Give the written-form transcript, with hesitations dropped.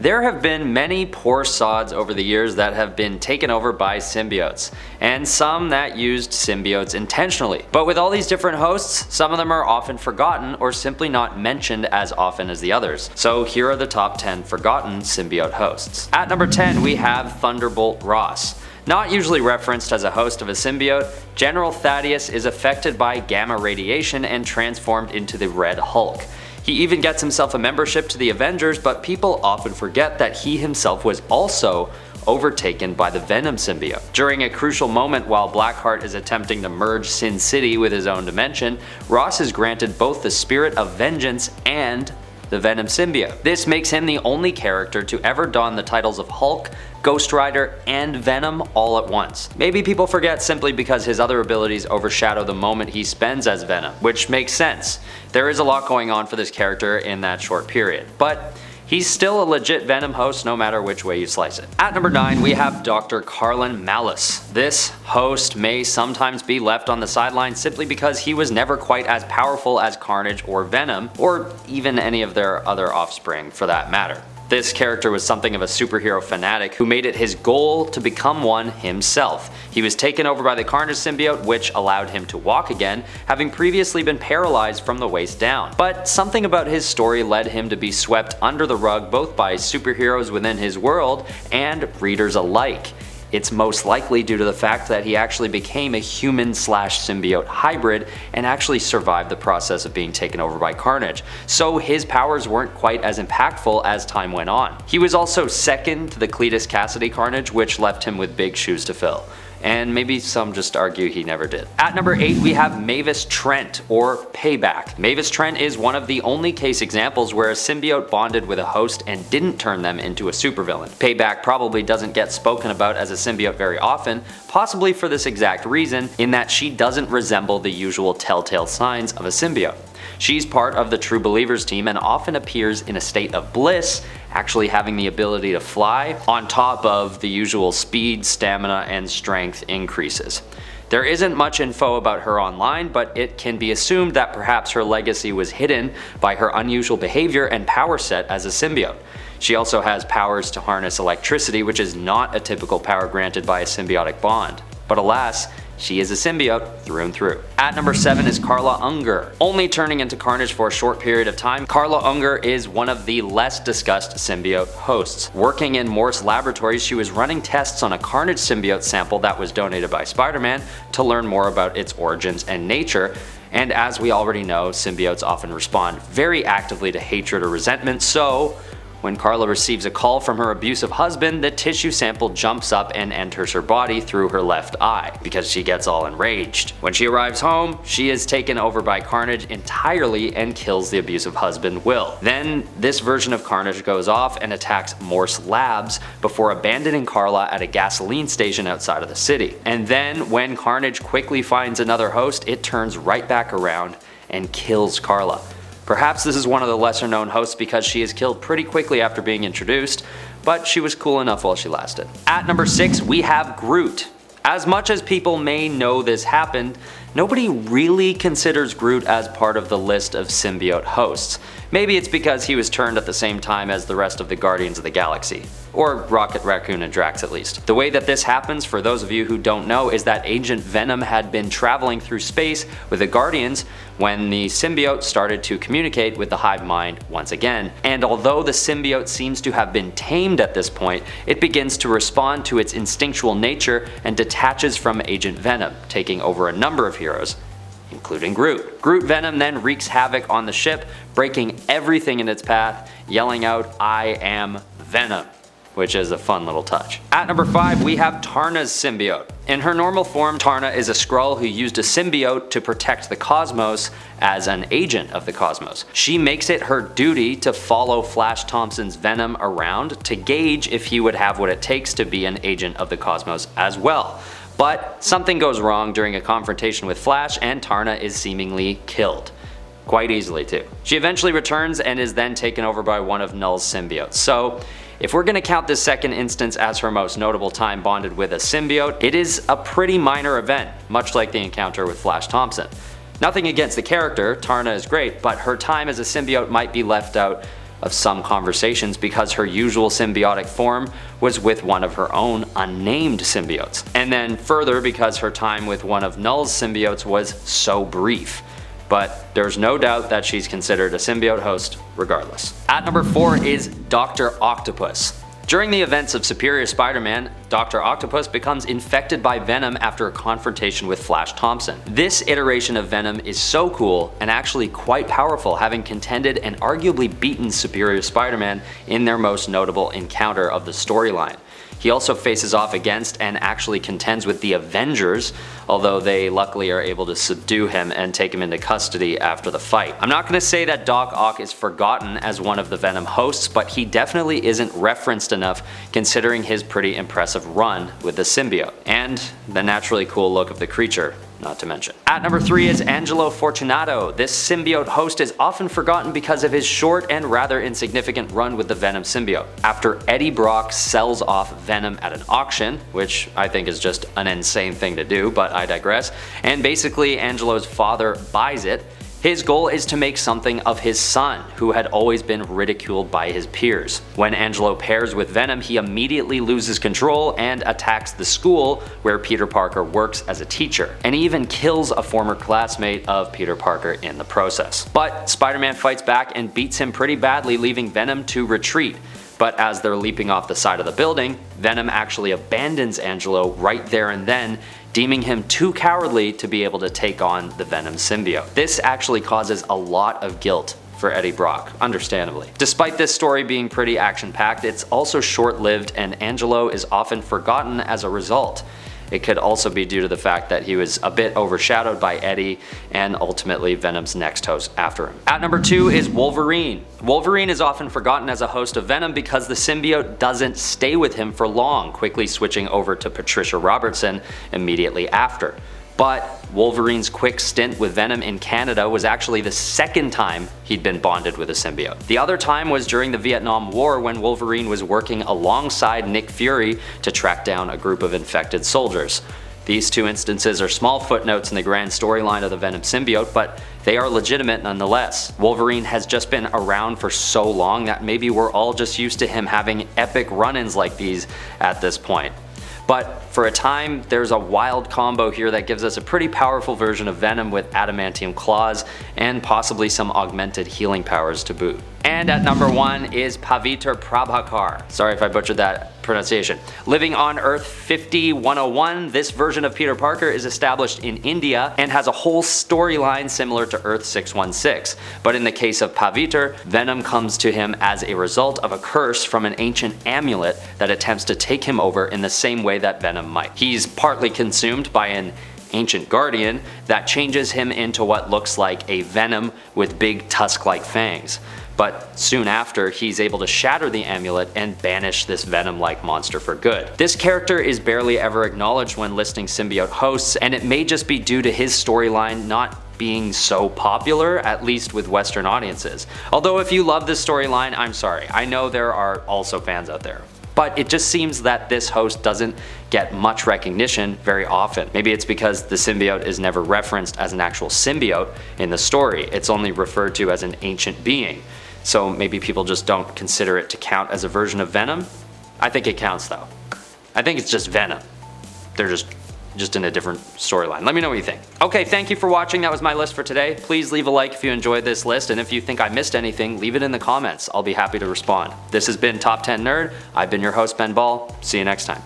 There have been many poor sods over the years that have been taken over by symbiotes, and some that used symbiotes intentionally. But with all these different hosts, some of them are often forgotten or simply not mentioned as often as the others. So here are the top 10 forgotten symbiote hosts. At number 10 we have Thunderbolt Ross. Not usually referenced as a host of a symbiote, General Thaddeus is affected by gamma radiation and transformed into the Red Hulk. He even gets himself a membership to the Avengers, but people often forget that he himself was also overtaken by the Venom symbiote. During a crucial moment while Blackheart is attempting to merge Sin City with his own dimension, Ross is granted both the Spirit of Vengeance and the Venom symbiote. This makes him the only character to ever don the titles of Hulk, Ghost Rider, and Venom all at once. Maybe people forget simply because his other abilities overshadow the moment he spends as Venom, which makes sense. There is a lot going on for this character in that short period, but he's still a legit Venom host no matter which way you slice it. At number 9 we have Dr. Karlin Malus. This host may sometimes be left on the sidelines simply because he was never quite as powerful as Carnage or Venom, or even any of their other offspring for that matter. This character was something of a superhero fanatic who made it his goal to become one himself. He was taken over by the Carnage symbiote, which allowed him to walk again, having previously been paralyzed from the waist down. But something about his story led him to be swept under the rug both by superheroes within his world and readers alike. It's most likely due to the fact that he actually became a human/symbiote hybrid and actually survived the process of being taken over by Carnage, so his powers weren't quite as impactful as time went on. He was also second to the Cletus Cassidy Carnage, which left him with big shoes to fill. And maybe some just argue he never did. At number 8 we have Mavis Trent, or Payback. Mavis Trent is one of the only case examples where a symbiote bonded with a host and didn't turn them into a supervillain. Payback probably doesn't get spoken about as a symbiote very often, possibly for this exact reason, in that she doesn't resemble the usual telltale signs of a symbiote. She's part of the True Believers team and often appears in a state of bliss, actually having the ability to fly, on top of the usual speed, stamina, and strength increases. There isn't much info about her online, but it can be assumed that perhaps her legacy was hidden by her unusual behavior and power set as a symbiote. She also has powers to harness electricity, which is not a typical power granted by a symbiotic bond. But alas, she is a symbiote through and through. At number 7 is Carla Unger. Only turning into Carnage for a short period of time, Carla Unger is one of the less discussed symbiote hosts. Working in Morse Laboratories, she was running tests on a Carnage symbiote sample that was donated by Spider-Man to learn more about its origins and nature. And as we already know, symbiotes often respond very actively to hatred or resentment, so when Carla receives a call from her abusive husband, the tissue sample jumps up and enters her body through her left eye, because she gets all enraged. When she arrives home, she is taken over by Carnage entirely and kills the abusive husband Will. Then this version of Carnage goes off and attacks Morse Labs before abandoning Carla at a gasoline station outside of the city. And then when Carnage quickly finds another host, it turns right back around and kills Carla. Perhaps this is one of the lesser known hosts because she is killed pretty quickly after being introduced, but she was cool enough while she lasted. At number 6 we have Groot. As much as people may know this happened, nobody really considers Groot as part of the list of symbiote hosts. Maybe it's because he was turned at the same time as the rest of the Guardians of the Galaxy. Or Rocket Raccoon and Drax at least. The way that this happens, for those of you who don't know, is that Agent Venom had been traveling through space with the Guardians when the symbiote started to communicate with the hive mind once again. And although the symbiote seems to have been tamed at this point, it begins to respond to its instinctual nature and detaches from Agent Venom, taking over a number of heroes, including Groot. Groot Venom then wreaks havoc on the ship, breaking everything in its path, yelling out, "I am Venom," which is a fun little touch. At number 5 we have Tarna's symbiote. In her normal form, Tarna is a Skrull who used a symbiote to protect the cosmos as an agent of the cosmos. She makes it her duty to follow Flash Thompson's Venom around to gauge if he would have what it takes to be an agent of the cosmos as well. But something goes wrong during a confrontation with Flash and Tarna is seemingly killed. Quite easily too. She eventually returns and is then taken over by one of Null's symbiotes. So if we're going to count this second instance as her most notable time bonded with a symbiote, it is a pretty minor event, much like the encounter with Flash Thompson. Nothing against the character, Tarna is great, but her time as a symbiote might be left out of some conversations because her usual symbiotic form was with one of her own unnamed symbiotes. And then further because her time with one of Null's symbiotes was so brief. But there's no doubt that she's considered a symbiote host regardless. At number 4 is Dr. Octopus. During the events of Superior Spider-Man, Dr. Octopus becomes infected by Venom after a confrontation with Flash Thompson. This iteration of Venom is so cool and actually quite powerful, having contended and arguably beaten Superior Spider-Man in their most notable encounter of the storyline. He also faces off against and actually contends with the Avengers, although they luckily are able to subdue him and take him into custody after the fight. I'm not going to say that Doc Ock is forgotten as one of the Venom hosts, but he definitely isn't referenced enough considering his pretty impressive run with the symbiote, and the naturally cool look of the creature, not to mention. At number 3 is Angelo Fortunato. This symbiote host is often forgotten because of his short and rather insignificant run with the Venom symbiote. After Eddie Brock sells off Venom at an auction, which I think is just an insane thing to do, but I digress, and basically Angelo's father buys it, his goal is to make something of his son, who had always been ridiculed by his peers. When Angelo pairs with Venom, he immediately loses control and attacks the school where Peter Parker works as a teacher, and he even kills a former classmate of Peter Parker in the process. But Spider-Man fights back and beats him pretty badly, leaving Venom to retreat. But as they're leaping off the side of the building, Venom actually abandons Angelo right there and then, deeming him too cowardly to be able to take on the Venom symbiote. This actually causes a lot of guilt for Eddie Brock, understandably. Despite this story being pretty action-packed, it's also short-lived and Angelo is often forgotten as a result. It could also be due to the fact that he was a bit overshadowed by Eddie and ultimately Venom's next host after him. At number 2 is Wolverine. Wolverine is often forgotten as a host of Venom because the symbiote doesn't stay with him for long, quickly switching over to Patricia Robertson immediately after. But Wolverine's quick stint with Venom in Canada was actually the second time he'd been bonded with a symbiote. The other time was during the Vietnam War when Wolverine was working alongside Nick Fury to track down a group of infected soldiers. These two instances are small footnotes in the grand storyline of the Venom symbiote, but they are legitimate nonetheless. Wolverine has just been around for so long that maybe we're all just used to him having epic run-ins like these at this point. But for a time, there's a wild combo here that gives us a pretty powerful version of Venom with adamantium claws and possibly some augmented healing powers to boot. And at number 1 is Pavitr Prabhakar. Sorry if I butchered that pronunciation. Living on Earth 50-101, this version of Peter Parker is established in India and has a whole storyline similar to Earth 616. But in the case of Pavitr, Venom comes to him as a result of a curse from an ancient amulet that attempts to take him over in the same way that Venom might. He's partly consumed by an ancient guardian that changes him into what looks like a Venom with big tusk-like fangs. But soon after, he's able to shatter the amulet and banish this Venom-like monster for good. This character is barely ever acknowledged when listing symbiote hosts, and it may just be due to his storyline not being so popular, at least with Western audiences. Although if you love this storyline, I'm sorry, I know there are also fans out there. But it just seems that this host doesn't get much recognition very often. Maybe it's because the symbiote is never referenced as an actual symbiote in the story. It's only referred to as an ancient being. So maybe people just don't consider it to count as a version of Venom? I think it counts though. I think it's just Venom. They're just in a different storyline. Let me know what you think. Okay, thank you for watching. That was my list for today. Please leave a like if you enjoyed this list, and if you think I missed anything, leave it in the comments. I'll be happy to respond. This has been Top 10 Nerd. I've been your host, Ben Ball. See you next time.